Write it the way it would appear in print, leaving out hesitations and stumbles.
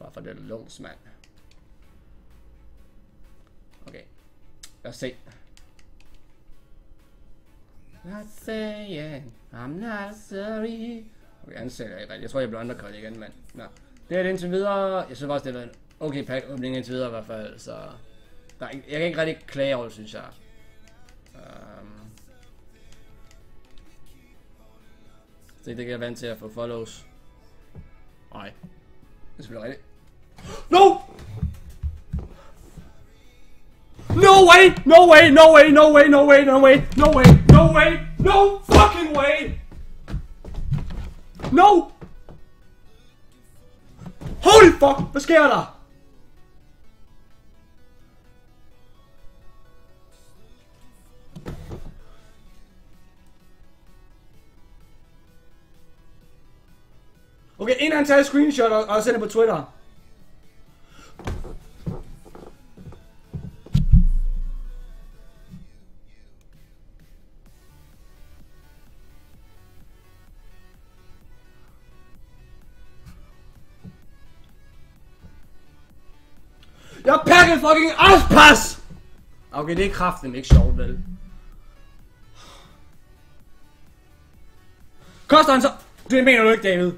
Bare for det lunds, mand. Okay. Lad os se. Not saying I'm not sorry. Okay, han ser ikke rigtigt. Jeg tror, jeg bliver undercut igen, mand. Nå. Det er det indtil videre. Jeg synes også, det var en okay pack-åbning indtil videre i hvert fald, så... Der er ikke, jeg kan ikke rigtig klage over det, synes jeg. Så det kan jeg vant til at få follows. Nej. Det er selvfølgelig rigtigt. No! No way! No way! No way! No way! No way! No way! No way! No way! No fucking way! No! Holy fuck! Hvad sker der? Okay, en han tager et screenshot og sender på Twitter. Jeg har pakket fucking afspas! Okay, det er kraften ikke sjovt, vel? Koster han så... Det mener du ikke, David?